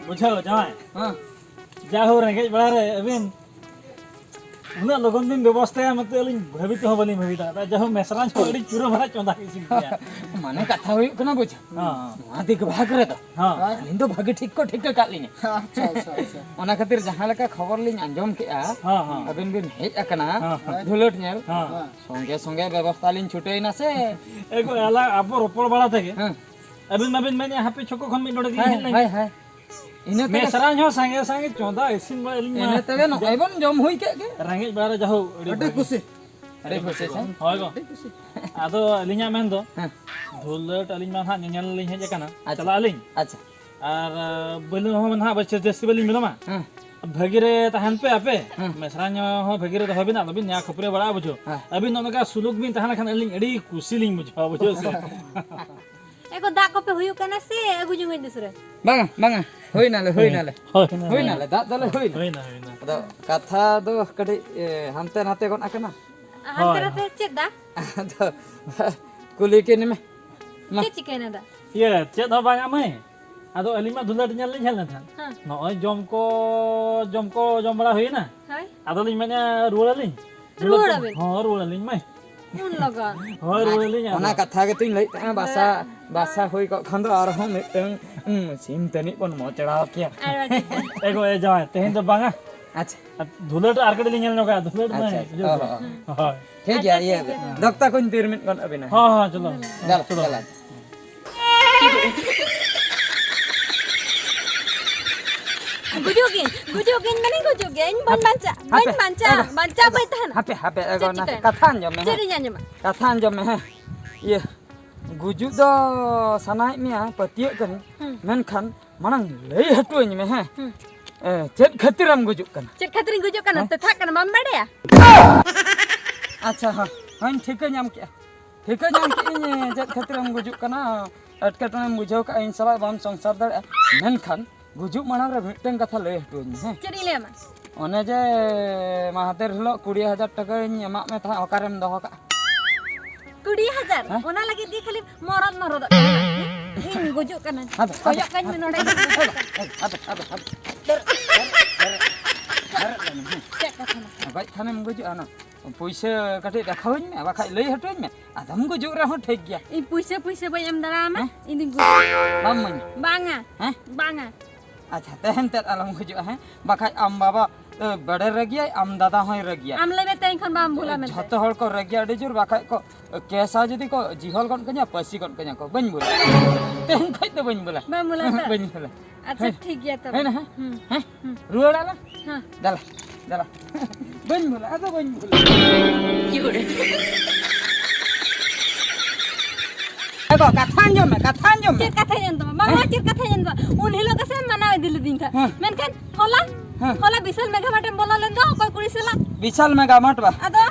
बुझाओ जाए हाँ जाहो रेंगे बड़ा रे अबिन उना लोगन दिन व्यवस्था है मत अलिन भाभी तो बनी भाभी दा जाहो मेसरान छोड़ी पूरा भरा चोंदा किसी दिया माने कथा हुई कना बुझ हां मा दिक भाग रे तो हां लिन तो भागे ठीक को का लिने अच्छा अच्छा अच्छा ओना खातिर जहां लका खबर लिन अंजम के आ हां हां अबिन बिन हेज अकना धुलट नेल हां संगे संगे व्यवस्था लिन छुटे ना से एगो एला अब रोपड़ बड़ा थे हां अबिन मैं यहाँ पे छोको खन में नोड़े दी हाय हाय इने ते मेसरान हो संगे संगे चोंदा इसिन बा अलिन इने ते न आइबन जम हुई के रेंगे बड़ा जाहो अटे खुशी अरे खुशी से होय गो आदो अलिnya मेन दो धुलट अलिन मा हा नेल लिन हेज कना चला अलिन अच्छा और बलु हो मन हा बच्चे जस्ती बलिन मिलमा भगीरे तहन पे आपे मेसरान हो भगीरे तो हबिन अबिन या खपरे बड़ा बुझो अबिन ननका सुलुक बिन तहन खन अलिन एडी खुशी लिन बुझो से एको दा को पे हुयु कना से एगु जुंगे दूसरे बांगा होई नाले दा दले होई होइना अदा कथा दो कडी हानते नाते कोन आकना अंतर ते चेदा तो कुली के निमे चे चिकन दा ये चेद हो बांगा मै आदो अलिमा दुलट नेल लिन हेलन थान हां नय जम को जम बड़ा होइना हाय आदो लिन माने रुड़ा लिन हां रुड़ा लिन मै उन लगा हां रुड़ा लिन ओना कथा के तुई लई बासा होई को खंदो आर हम सिम तनी कोन मोचड़ा के एगो ए जाय तेहन तो बांगा अच्छा धुलट आरकड़े लिन नका धुलट में हां ठीक है ये दक्ता कोन 3 मिनट कोन अबे ना हां चलो चलो गुजोगिन मने गुजोगिन बन बंचा बैठन हापे एगो ना कथान जम में चेरी जान जमा कथान जम में ये गुजु दो सनाय मिया पतिय कनी मेनखान मनंग लई हटुኝ में है चेत खतिरम गुजु कना चेत खतिरिन गुजो कना तथा कना मम बड़या अच्छा हां हन ठीक नाम के इन चेत खतिरम गुजु कना अटकटने बुझाव का इन सला बाम संसार दड़ मेनखान गुजु माना रे मिटन कथा लई हटुኝ है चेरी ले मा ओने जे महादेर हिलो 20000 टाका एमा में था ओकारेम दहो का 20000 ओना लगे दी खाली मरद हिन गुजु कना कोयो कन में नोडे गज खाने में गुजु आना पैसे कटे देखावኝ में बाखा लई हटुኝ में आदम गुजु रे हो ठीक गया इ पैसे बय एम दरा में इन गुजु बामन बांगा हैं बांगा अच्छा तेहन ते अलम गुजु है बाखा आम बाबा बड़े रगिया आम दादा होय रगिया आम लेबे तै खन बाम भूला में झत हर को रगिया डिजुर बाखा को केसा जदी को जिहल गन कन्या पसी गन कन्या को बन बोला तेहन खै तो बन बोला अच्छा ठीक गया तब है ना हैं रुड़ाला हां दला बन बोला आ तो बन बोला एगो कथान जो में चेर कथा जन तो मामा चेर कथा जन तो उन हिलो के से मनावे दिल दिन का मेनखान होला विशाल मेगा माटे बोला लेन दो कोई कुड़ी सेला विशाल मेगा माट बा अदो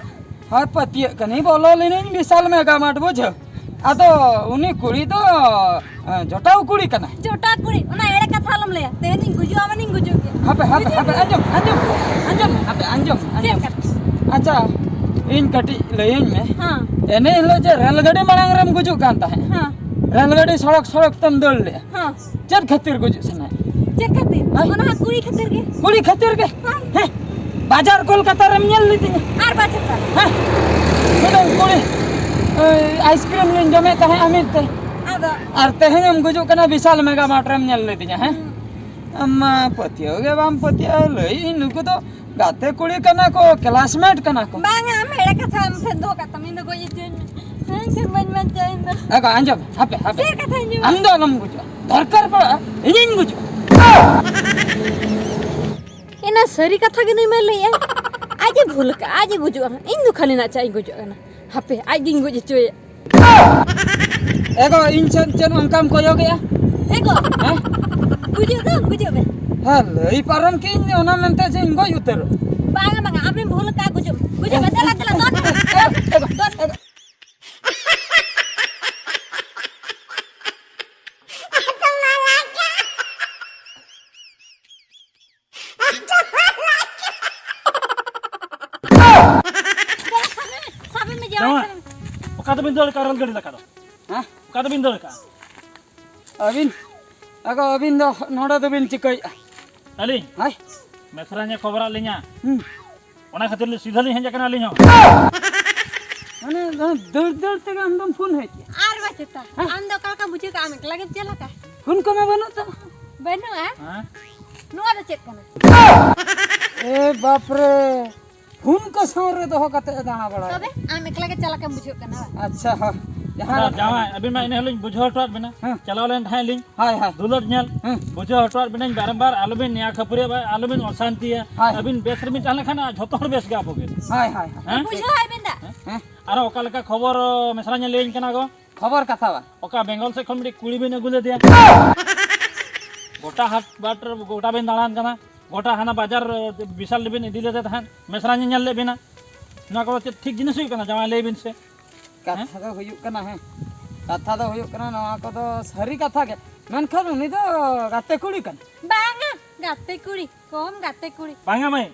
हर पति कनी बोलो लेने विशाल मेगा माट बुझ अदो उनी कुड़ी तो जटाऊ कुड़ी कना जोटा कुड़ी उना एड़े कथा लम ले तेनी गुजु आवनी गुजु के हापे अंजम अच्छा इन कटी लेइन में हां एने हिलो जे रेलगाड़ी मांग रम गुजु कांता है हां रेलगाड़ी सड़क तम दौड़ ले हां चर खातिर गुजु सना चेक खातिर ओना कुड़ी खातिर के हैं बाजार कोलकाता रे मिल लीती आर बाजार का हैं मतलब कुड़ी आइसक्रीम लिन जमे ता है अमित ते अदो आर तेहन हम गुजु कना विशाल मेगा मार्ट रे मिल लीती हैं अम्मा पतियो गे बाम पतियो लई नुको तो गाते कुड़ी कना को क्लासमेट कना को बांगा मेरे कथा हम फिर दो कथा में को ये फिर मन चाहिए एगो अंजम हापे चेर कथा इन हम दो नम गुजु दरकार पड़ा इन गुजु एना सरी कथा के नहीं मिल है आज भूल का आज गुजु इन दु खाली ना चाहिए गुजु ना हापे आज दिन गुजु चोय एगो इन चन हम को यो गया एगो हैं गुजु बे हां लई परम के ओना मनते जे इन गय उतर बांगा आपने भूल का गुजु बदला दो Kata bindol ka rel gadi lakado. Hah? Kata bindol ka. अबिन अगो अबिन दो नोडा दो बिन चिकई अली हाय मेसरा ने खबर आलिया हम्म ओना खातिर सीधा ली हेंजा कना ली हो अने दर दर तक हम दम फोन है आर बचता आम दो काका बुझे का आम लगे चला का फोन को मैं बनो तो बनो आ हां नुआ दो चेक करना ए बाप रे फोन को सारे दो कते दाना बड़ा तबे आम लगे चला के बुझे करना अच्छा हां हाँ जावा अभी मैं इन्हें लिंग बुझो हटवात बिना चलाओ लेन ठाई लिंग हाय हाय दुलत नेल बुझो हटवात बिना बारंबार आलुबिन या खपुरे आलुबिन अशांति है अबिन बेसर में चाहले खाना झोतो हर बेस गा बोगे हाय हाय हैं बुझो है बिंदा हैं आरो ओका लका खबर मेसरा ने लेइन कना गो खबर कथा बा ओका बेंगल से खन मिडी कुड़ी बिन अगुले दिया गोटा हाट बाटर गोटा बिन दालान कना गोटा हाना बाजार विशाल बिन इदिले दे तहन मेसरा ने नेल ले बिना ना को ठीक जिनिस हुई कना जमा ले बिन से कथा दो हुयुक कना है कथा दो हुयुक कना नवा को तो सरी कथा के मेनखान उनी दो गाते कुड़ी कन बांगा गाते कुड़ी कम गाते कुड़ी बांगा मैं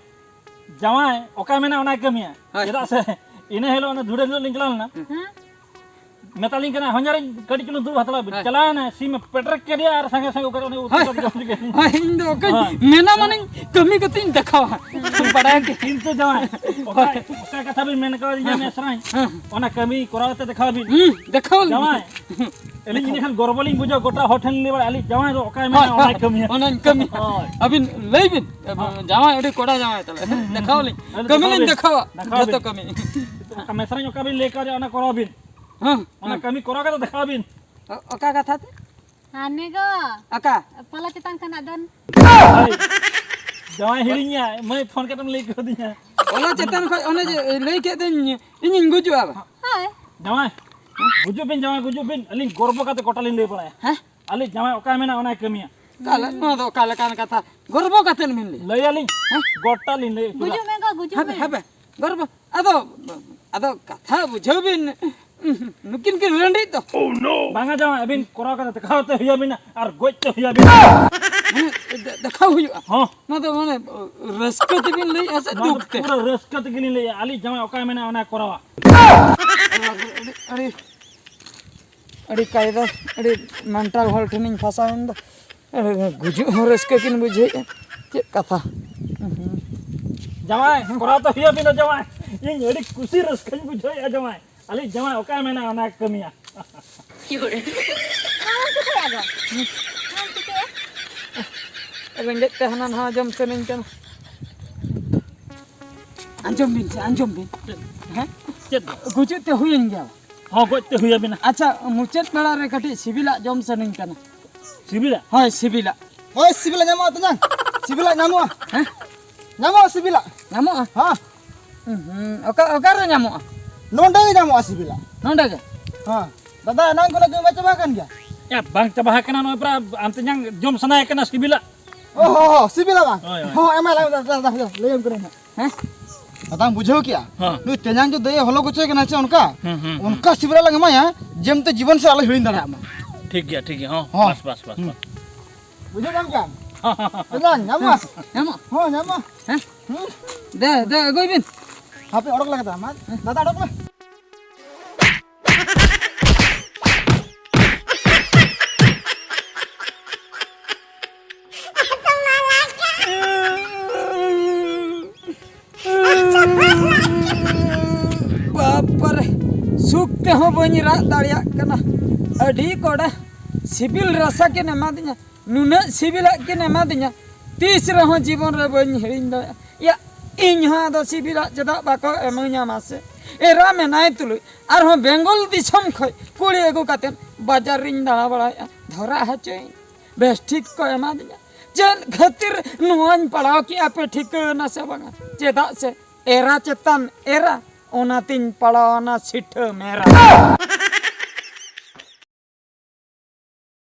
जमाय ओका मेना ओना कमिया चेदा से इने हेलो ओना धुड़े लो लिंकला ना हां मेतालिंग कना हंजारे कड़ी किलो दूर हतला चला ना सीम पेट्रोल के दिया और संगे संगे ओकर ओने उतर के हाय इन दो के मेना माने कमी कतिन देखावा बड़ा के किंतु जमाय ओका कथा भी मेन कर दिया मेसराई ओना कमी कराते देखा भी देखाव जमाय एलिंग इने खान गरबलिंग बुझो गोटा होटल ले आली जमाय तो ओका मेना ओना कमिया ओना कमी अबिन लेबिन जावा एडी कोडा जावा तले देखाव ले कमी नहीं देखावा जतो कमी ओका मेसराई ओका भी लेकर ओना करबिन हां ओना कमी करागा तो देखाबिन ओका कथा ते आने गो अका पला चेतन कना दन जमाय हिलिंया मैं फोन करम ले कर दिया ओला चेतन को ओने जे ले के दिन इन गुजु आबा हाय जमाय गुजुबिन जमाय गुजुबिन अलिंग गोरबो काते कोटालिन ले पड़ाय हैं अली जमाय ओका मेना ओना कमिया काला नो दो काला कान कथा गर्व कथन मिलले लय अलिंग गोटालिन ले गुजु में गो गुजु हबे हबे गर्व अदो कथा बुझबिन नुकिन के रंडी तो ओह नो बांगा जमाय अबिन कोरा का देखावते हुआ बिना और गोइते हुआ बिना देखा हुआ हां ना तो माने रसकत बिन ले ऐसे दुखते पूरा रसकत गिनी ले अली जमाय ओका मेना ओना करावा अरे अरे कायदा अरे मेंटल हेल्थ नहीं फसा है तो अरे गुजु हो रसके किन बुझे के कथा जमाय कोरा तो हुआ बिना जमाय ये एडी खुशी रसकन बुझो या जमाय अली जमाय ओका मेना ओना कमिया क्योरे आम के आगो आम के रेंगे तहना ना जम से नहीं कन अंजम बिन हैं चेद गुजु ते हुइन गया हां गोइते हुआ बिना अच्छा मुचेत मेला रे कटी सिबिला जम से नहीं कन सिबिला हाय सिबिला ओए सिबिला ᱧᱟᱢᱚᱜᱼᱟ ᱛᱟᱧᱟᱝ सिबिला ᱧᱟᱢᱚᱜᱼᱟ हैं ᱧᱟᱢᱚᱜᱼᱟ सिबिला ᱧᱟᱢᱚᱜᱼᱟ ᱦᱟᱸ ओका रे ᱧᱟᱢᱚᱜᱼᱟ ᱱᱚᱸᱰᱮ ᱜᱮ ᱧᱟᱢᱚᱜᱼᱟ सिबिला नोंडे गे ᱦᱟᱸ दादा एनांग को लगे बचा बाकन गया या बांग चबा कना नो प्रा अंत जंग जम सनाय कना सिबिला ओहो सिबिला बांग ओय, ओय। हां एमा दादा लेम करे ना हैं दादा बुझो क्या हां नु तेजांग जो दे हलो गुचे के नाचे उनका उनका सिबिला लगे माया जेमते जीवन से अलग हिड़िन दाड़ा मा ठीक गया हां हाँ। बस बुझो बांग क्या तेजांग ᱧᱟᱢᱚᱜᱼᱟ ᱧᱟᱢᱚᱜᱼᱟ हां ᱧᱟᱢᱚᱜᱼᱟ हैं दे अगोइबिन हापे ओडक लगे ता मा दादा ओडक ले बापर सुखते हो बनी रात दाड़िया कना अडी कोड़ा सिबिल रसा के नमा दिया नुना सिबिल के नमा दिया तीस रहो जीवन रे बनी हिड़िन द या इन हा दो सिबिल जदा बाको एमन्या मासे एरा में नाय तुलु आर हो बेंगल दिसम खय कुड़ी एगु काते बाजार रिन दाड़ा बड़ा धरा हचै बेस ठीक को एमा दिया जन खातिर नुआन पड़ाव की आपे ठीक न से बगा चेदा से एरा चेतन एरा ओना तीन पड़ाव ना सिठ मेरा